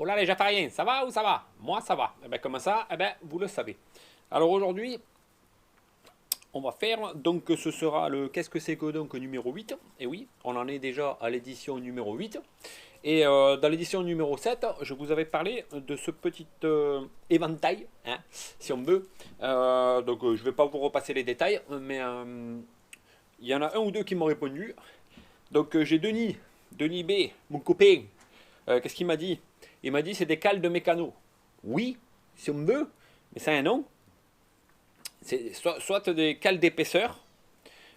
Oh là les Jafariens, ça va ou ça va? Moi ça va. Eh ben comment ça? Eh ben vous le savez. Alors aujourd'hui, on va faire, donc ce sera le qu'est-ce que c'est que donc numéro 8. Et oui, on en est déjà à l'édition numéro 8. Et dans l'édition numéro 7, je vous avais parlé de ce petit éventail, hein, si on veut. Je ne vais pas vous repasser les détails, mais il y en a un ou deux qui m'ont répondu. Donc j'ai Denis B, mon copain. Qu'est-ce qu'il m'a dit? Il m'a dit c'est des cales de mécano. Oui, si on veut, mais ça a un nom. C'est soit des cales d'épaisseur,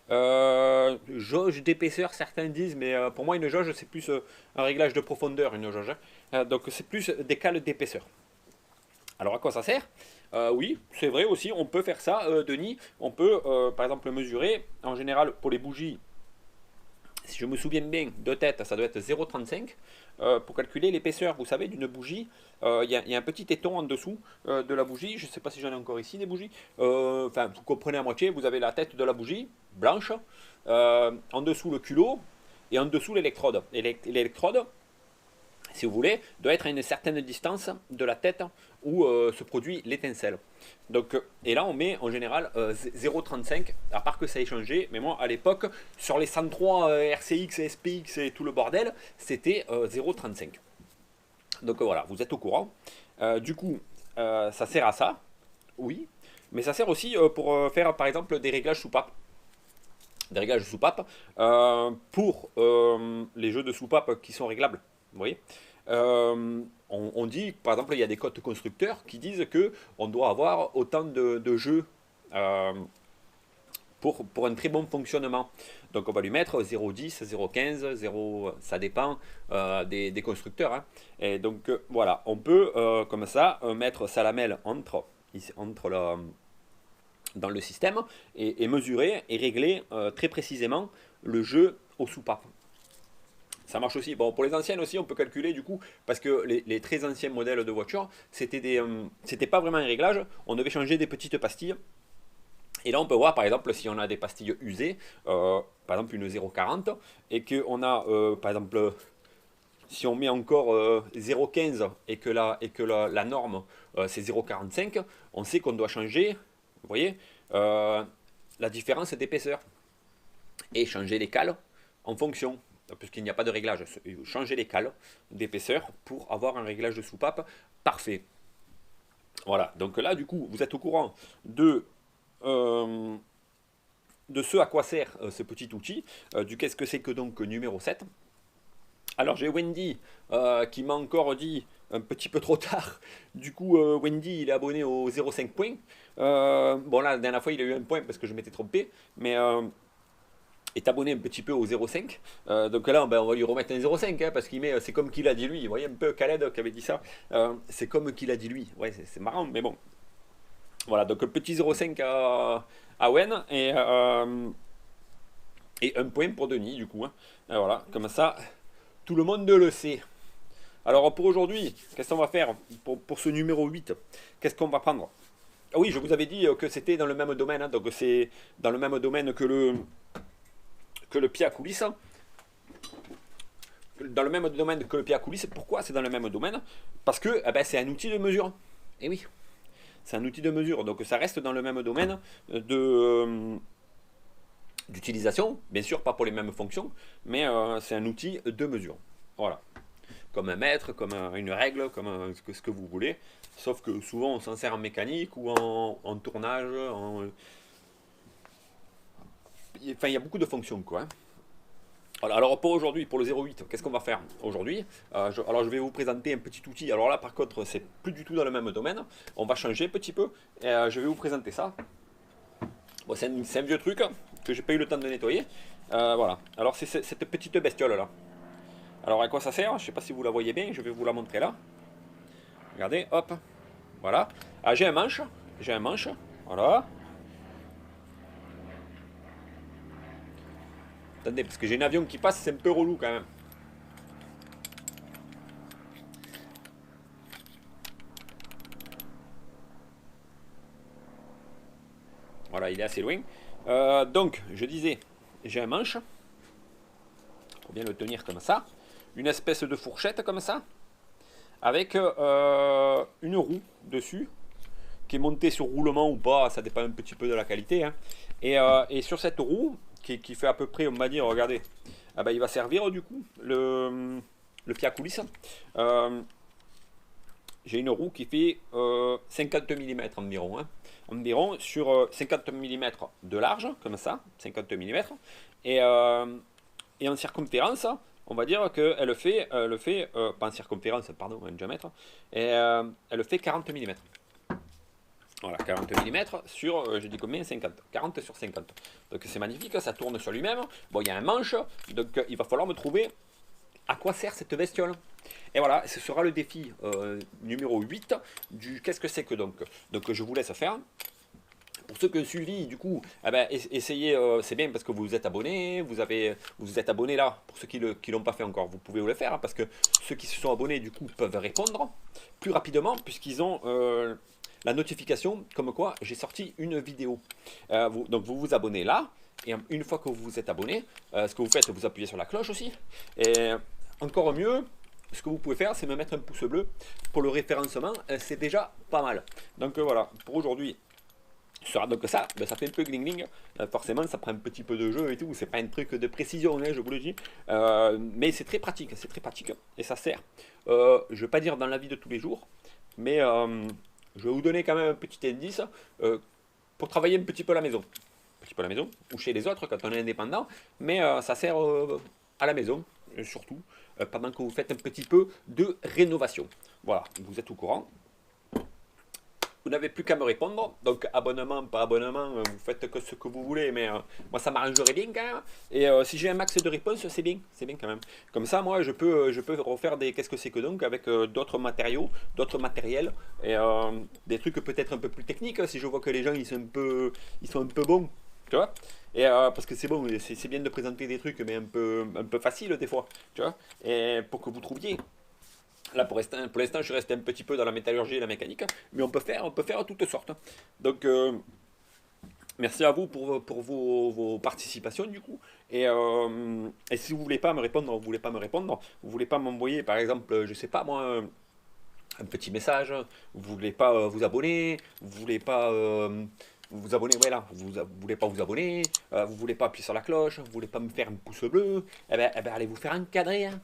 jauge d'épaisseur, certains disent, mais pour moi une jauge c'est plus un réglage de profondeur, une jauge, hein. Donc c'est plus des cales d'épaisseur. Alors à quoi ça sert? Oui, c'est vrai aussi, on peut faire ça, Denis. On peut par exemple mesurer, en général pour les bougies, si je me souviens bien, de tête, ça doit être 0,35. Pour calculer l'épaisseur, vous savez, d'une bougie, y a un petit éton en dessous de la bougie. Je ne sais pas si j'en ai encore ici des bougies. Enfin, vous comprenez à moitié, vous avez la tête de la bougie, blanche, en dessous le culot, et en dessous l'électrode. Et l'électrode, si vous voulez, doit être à une certaine distance de la tête où se produit l'étincelle. Donc, et là, on met en général 0,35, à part que ça ait changé. Mais moi, à l'époque, sur les 103 RCX, SPX et tout le bordel, c'était 0,35. Donc voilà, vous êtes au courant. Du coup, ça sert à ça, oui. Mais ça sert aussi pour faire, par exemple, des réglages soupape. Des réglages soupape pour les jeux de soupape qui sont réglables. Vous voyez, on dit, par exemple, il y a des codes constructeurs qui disent que on doit avoir autant de jeux euh, pour un très bon fonctionnement. Donc on va lui mettre 0,10, 0,15, 0, ça dépend des constructeurs, hein. Et donc voilà, on peut comme ça mettre sa lamelle dans le système et mesurer et régler très précisément le jeu aux soupapes. Ça marche aussi. Bon, pour les anciennes aussi, on peut calculer du coup, parce que les très anciens modèles de voitures, c'était pas vraiment un réglage. On devait changer des petites pastilles. Et là, on peut voir, par exemple, si on a des pastilles usées, par exemple une 0,40, et qu'on a, par exemple, si on met encore 0,15 et que la norme c'est 0,45, on sait qu'on doit changer, vous voyez, la différence d'épaisseur et changer les cales en fonction, puisqu'il n'y a pas de réglage, changer les cales d'épaisseur pour avoir un réglage de soupape parfait. Voilà, donc là du coup vous êtes au courant euh, de ce à quoi sert ce petit outil, du qu'est-ce que c'est que donc numéro 7. Alors j'ai Wendy qui m'a encore dit un petit peu trop tard. Du coup, Wendy il est abonné au 0,5 points. Bon là, la dernière fois il a eu un point parce que je m'étais trompé, mais est abonné un petit peu au 0,5. Donc là, ben, on va lui remettre un 0,5 hein, parce qu'il met, c'est comme qu'il a dit lui. Vous voyez un peu Khaled qui avait dit ça. C'est comme qu'il a dit lui. Ouais, c'est marrant, mais bon. Voilà, donc un petit 0,5 à Wen et un point pour Denis du coup, hein. Voilà, comme ça, tout le monde le sait. Alors pour aujourd'hui, qu'est-ce qu'on va faire pour ce numéro 8? Qu'est-ce qu'on va prendre? Ah oui, je vous avais dit que c'était dans le même domaine, hein, donc c'est dans le même domaine que le pied à coulisses. Dans le même domaine que le pied à coulisses. Pourquoi c'est dans le même domaine? Parce que eh ben, c'est un outil de mesure. Et oui, c'est un outil de mesure. Donc ça reste dans le même domaine d'utilisation. Bien sûr, pas pour les mêmes fonctions, mais c'est un outil de mesure. Voilà. Comme un mètre, comme une règle, comme ce que vous voulez. Sauf que souvent on s'en sert en mécanique ou en tournage. Enfin, il y a beaucoup de fonctions, quoi, hein. Voilà, alors pour aujourd'hui, pour le 08, qu'est-ce qu'on va faire aujourd'hui? Alors je vais vous présenter un petit outil. Alors là par contre c'est plus du tout dans le même domaine. On va changer un petit peu. Je vais vous présenter ça. Bon, c'est un vieux truc que j'ai pas eu le temps de nettoyer. Voilà. Alors c'est cette petite bestiole là. Alors à quoi ça sert? Je sais pas si vous la voyez bien. Je vais vous la montrer là. Regardez, hop. Voilà. Ah, j'ai un manche. J'ai un manche. Voilà. Attendez, parce que j'ai un avion qui passe, c'est un peu relou quand même. Voilà, il est assez loin. Donc, je disais, j'ai un manche. Il faut bien le tenir comme ça. Une espèce de fourchette comme ça. avec une roue dessus, qui est montée sur roulement ou pas, ça dépend un petit peu de la qualité. Hein. Et sur cette roue, qui fait à peu près, on va dire, regardez, ah ben, il va servir du coup le pied à coulisses. J'ai une roue qui fait 50 mm environ. Hein. Environ sur 50 mm de large, comme ça, 50 mm. Et en circonférence, on va dire qu'elle fait, pas en circonférence, pardon, en diamètre, elle fait 40 mm. Voilà, 40 mm sur, je dis combien 50. 40 sur 50. Donc c'est magnifique, ça tourne sur lui-même. Bon, il y a un manche, donc il va falloir me trouver à quoi sert cette bestiole. Et voilà, ce sera le défi numéro 8 du qu'est-ce que c'est que donc. Donc je vous laisse faire. Pour ceux qui ont suivi, du coup, eh ben, essayez, c'est bien parce que vous vous êtes abonné, vous vous êtes abonné là. Pour ceux qui ne l'ont pas fait encore, vous pouvez le faire, hein, parce que ceux qui se sont abonnés, du coup, peuvent répondre plus rapidement, puisqu'ils ont la notification comme quoi j'ai sorti une vidéo. Donc vous vous abonnez là, et une fois que vous vous êtes abonné, ce que vous faites, vous appuyez sur la cloche aussi. Et encore mieux, ce que vous pouvez faire, c'est me mettre un pouce bleu pour le référencement, c'est déjà pas mal. Donc voilà, pour aujourd'hui, sera donc ça, ben ça fait un peu gling gling, forcément ça prend un petit peu de jeu et tout, c'est pas un truc de précision, hein, je vous le dis, mais c'est très pratique, et ça sert, je vais pas dire dans la vie de tous les jours, mais je vais vous donner quand même un petit indice pour travailler un petit peu à la maison, ou chez les autres quand on est indépendant, mais ça sert à la maison, surtout, pendant que vous faites un petit peu de rénovation. Voilà, vous êtes au courant. Vous n'avez plus qu'à me répondre, donc abonnement, pas abonnement, vous faites que ce que vous voulez, mais moi ça m'arrangerait bien quand même. Et si j'ai un max de réponses, c'est bien quand même. Comme ça, moi je peux refaire des qu'est-ce que c'est que donc avec d'autres matériaux, d'autres matériels, et des trucs peut-être un peu plus techniques, hein, si je vois que les gens ils sont un peu bons, tu vois. Et parce que c'est bon, c'est bien de présenter des trucs, mais un peu faciles des fois, tu vois. Et pour que vous trouviez. Là, pour l'instant, je suis resté un petit peu dans la métallurgie et la mécanique, mais on peut faire toutes sortes. Donc, merci à vous pour vos participations, du coup. Et si vous voulez pas me répondre, vous voulez pas m'envoyer, par exemple, je sais pas moi, un petit message, vous voulez pas vous abonner, vous voulez pas vous abonner, voilà, vous voulez pas vous abonner, vous voulez pas appuyer sur la cloche, vous voulez pas me faire un pouce bleu, eh ben allez vous faire encadrer, hein.